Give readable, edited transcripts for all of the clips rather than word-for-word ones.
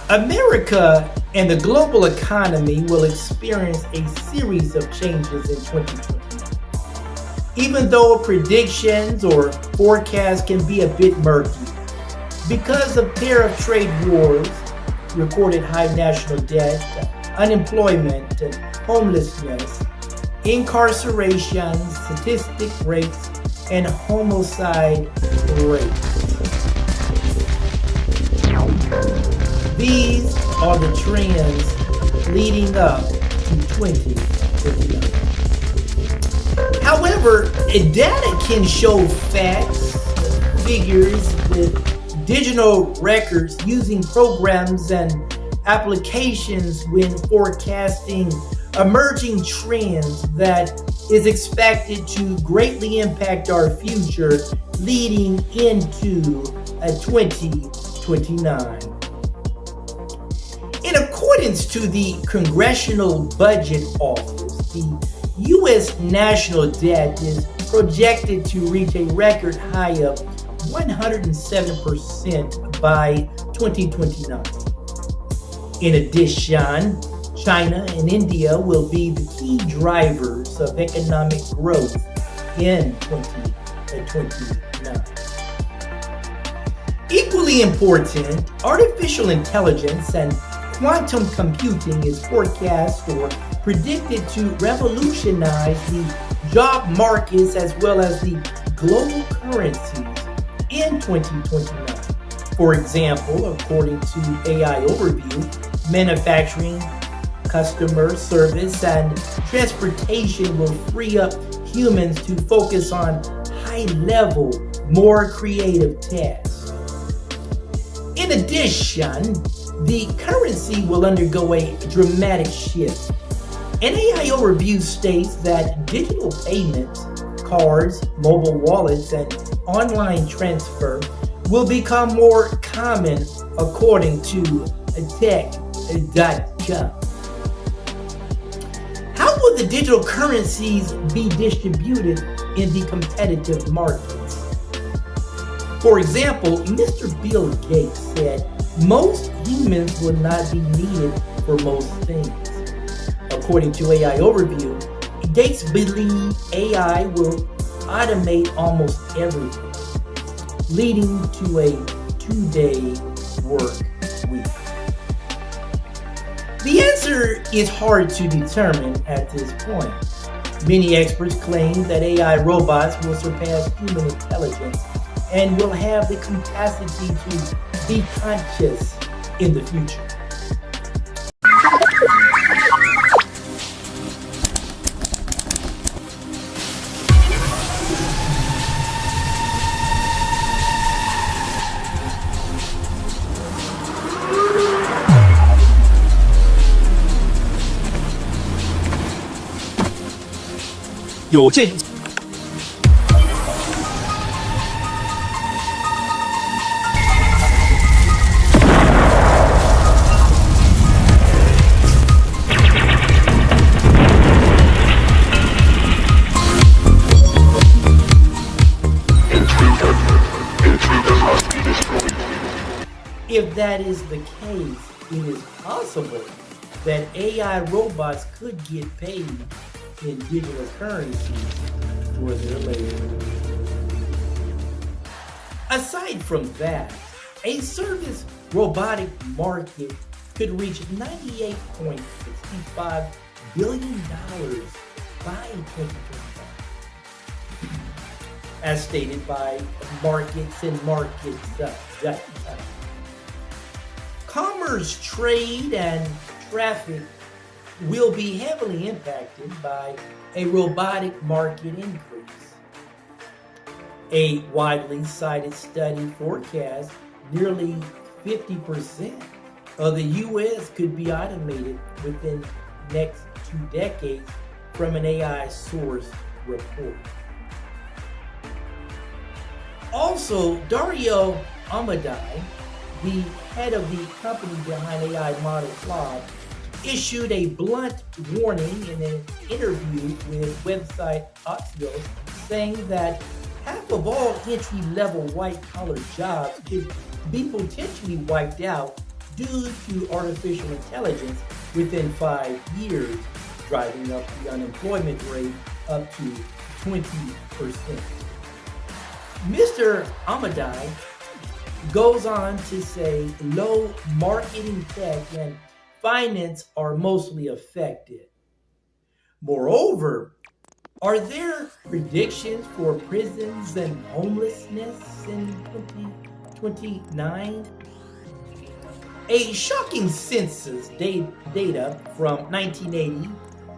America and the global economy will experience a series of changes in 2020. Even though predictions or forecasts can be a bit murky, because of tariff trade wars, recorded high national debt, unemployment, and homelessness, incarceration, statistic rates, and homicide rates. These are the trends leading up to 2021. However, data can show facts, figures with digital records using programs and applications when forecasting emerging trends that is expected to greatly impact our future leading into 2029. In accordance to the Congressional Budget Office, the U.S. national debt is projected to reach a record high of 107% by 2029. In addition, China and India will be the key drivers of economic growth in 2029. Equally important, artificial intelligence and quantum computing is forecast or predicted to revolutionize the job markets as well as the global currencies in 2029. For example, according to AI Overview, manufacturing, customer service, and transportation will free up humans to focus on high-level, more creative tasks. In addition, the currency will undergo a dramatic shift. An AI Overview states that digital payments, cards, mobile wallets, and online transfer will become more common according to tech.com. How will the digital currencies be distributed in the competitive markets? For example, Mr. Bill Gates said most humans will not be needed for most things. According to AI Overview, Gates believes AI will automate almost everything, leading to a 2-day work week. The answer is hard to determine at this point. Many experts claim that AI robots will surpass human intelligence and will have the capacity to be conscious in the future. If that is the case, it is possible that AI robots could get paid in digital currencies for their labor. Aside from that, a service robotic market could reach $98.65 billion by 2025, as stated by Markets and Markets.com. Commerce, trade, and traffic will be heavily impacted by a robotic market increase. A widely cited study forecasts nearly 50% of the U.S. could be automated within the next 2 decades from an AI source report. Also, Dario Amodei, the head of the company behind AI model Claude, issued a blunt warning in an interview with website Axios, saying that half of all entry-level white-collar jobs could be potentially wiped out due to artificial intelligence within 5 years, driving up the unemployment rate up to 20%. Mr. Amadai goes on to say low marketing tech and finance are mostly affected. Moreover, are there predictions for prisons and homelessness in 2029? A shocking census data from 1980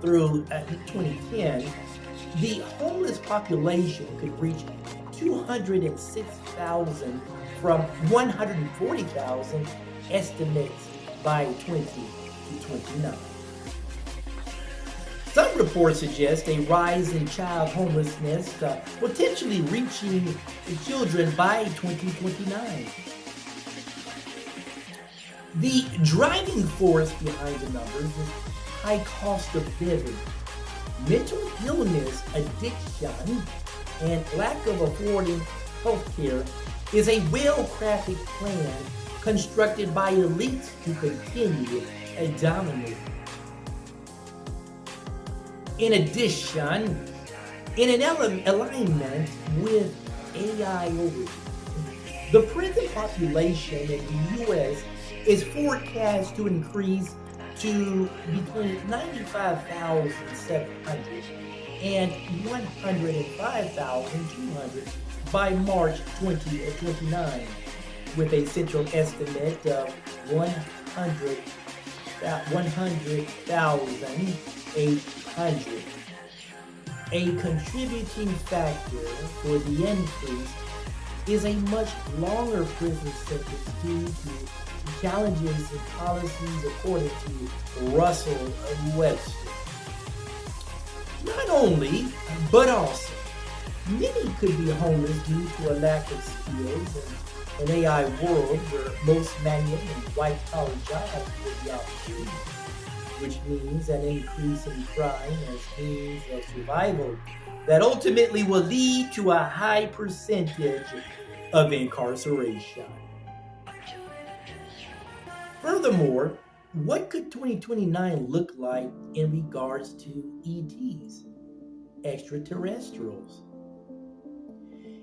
through 2010, the homeless population could reach 206,000 from 140,000 estimates by 2029. Some reports suggest a rise in child homelessness, potentially reaching children by 2029. The driving force behind the numbers is high cost of living, mental illness, addiction, and lack of affording healthcare is a well-crafted plan constructed by elites to continue and dominate. In addition, in an alignment with AI overview, the prison population in the U.S. is forecast to increase to between 95,700 and 105,200 by March 2029, with a central estimate of 100,800. A contributing factor for the increase is a much longer prison sentence due to challenges in policies, according to Russell Webster. Not only, but also, many could be homeless due to a lack of skills in an AI world where most manual and white-collar jobs will be obsolete, which means an increase in crime as means of survival that ultimately will lead to a high percentage of incarceration. Furthermore, what could 2029 look like in regards to ETs, extraterrestrials?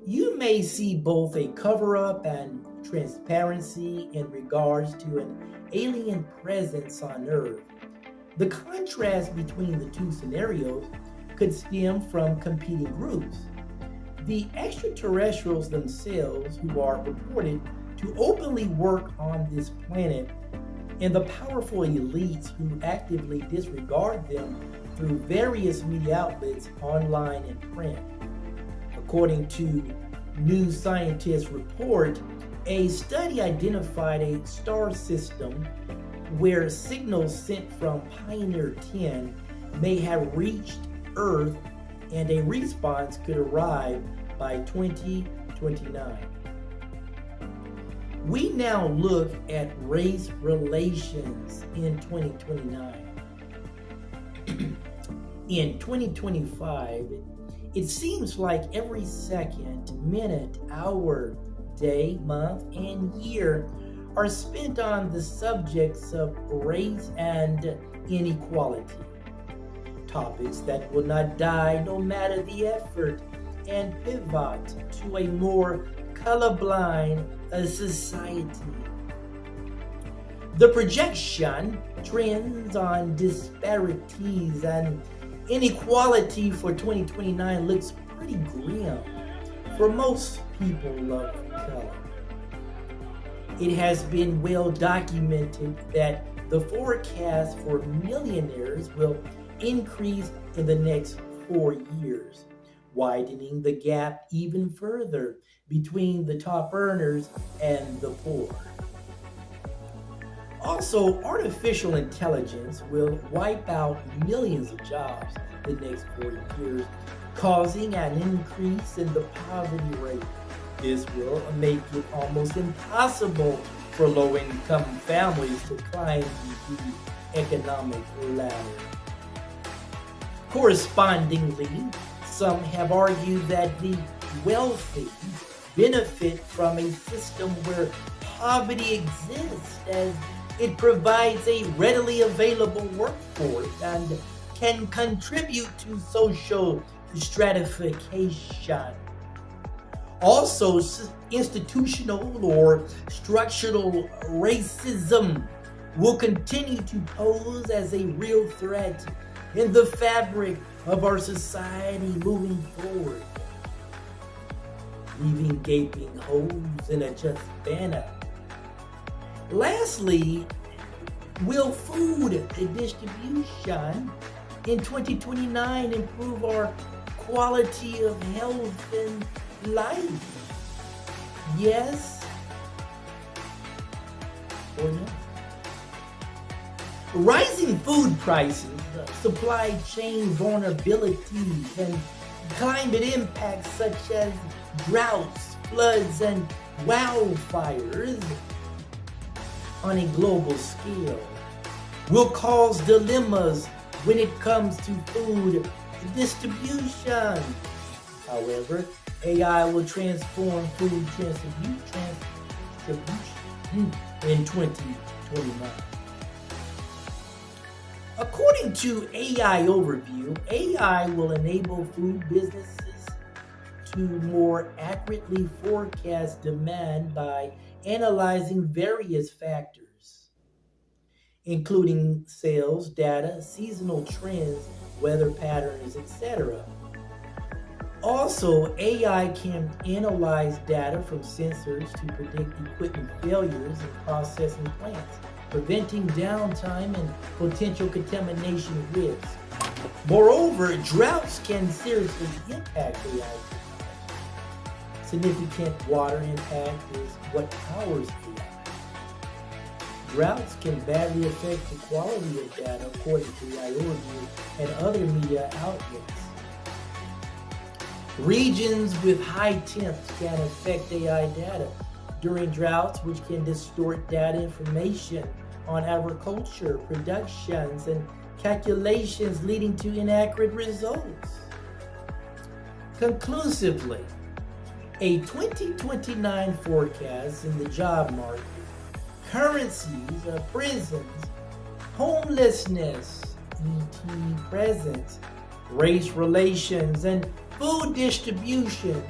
You may see both a cover-up and transparency in regards to an alien presence on Earth. The contrast between the two scenarios could stem from competing groups. The extraterrestrials themselves, who are reported to openly work on this planet, and the powerful elites who actively disregard them through various media outlets, online and print. According to New Scientist report, a study identified a star system where signals sent from Pioneer 10 may have reached Earth and a response could arrive by 2029. We now look at race relations in 2029. In 2025, it seems like every second, minute, hour, day, month, and year are spent on the subjects of race and inequality. Topics that will not die no matter the effort and pivot to a more colorblind society. The projection trends on disparities and inequality for 2029 looks pretty grim for most people of color. It has been well documented that the forecast for millionaires will increase in the next 4 years, widening the gap even further between the top earners and the poor. Also, artificial intelligence will wipe out millions of jobs the next 40 years, causing an increase in the poverty rate. This will make it almost impossible for low-income families to climb the economic ladder. Correspondingly, some have argued that the wealthy benefit from a system where poverty exists, as It provides a readily available workforce and can contribute to social stratification. Also, institutional or structural racism will continue to pose as a real threat in the fabric of our society moving forward, leaving gaping holes in a just banner. Lastly, will food distribution in 2029 improve our quality of health and life? Yes or no? Rising food prices, supply chain vulnerabilities, and climate impacts such as droughts, floods, and wildfires on a global scale will cause dilemmas when it comes to food distribution. However, AI will transform food distribution in 2029. According to AI Overview, AI will enable food businesses to more accurately forecast demand by analyzing various factors, including sales data, seasonal trends, weather patterns, etc. Also, AI can analyze data from sensors to predict equipment failures in processing plants, preventing downtime and potential contamination risks. Moreover, droughts can seriously impact AI. Significant water impact is what powers AI. Droughts can badly affect the quality of data according to AI Overview and other media outlets. Regions with high temps can affect AI data during droughts, which can distort data information on agriculture, productions, and calculations, leading to inaccurate results. Conclusively, a 2029 forecast in the job market, currencies, prisons, homelessness, ET presence, race relations, and food distribution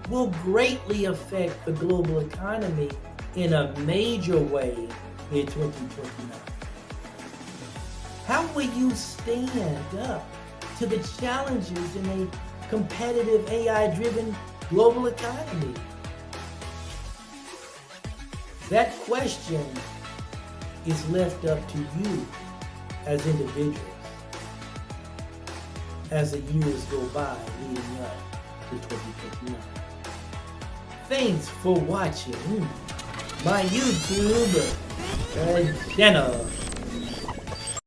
will greatly affect the global economy in a major way in 2029. How will you stand up to the challenges in a competitive AI-driven global economy? That question is left up to you as individuals as the years go by leading up to 2029. Thanks for watching my YouTube channel.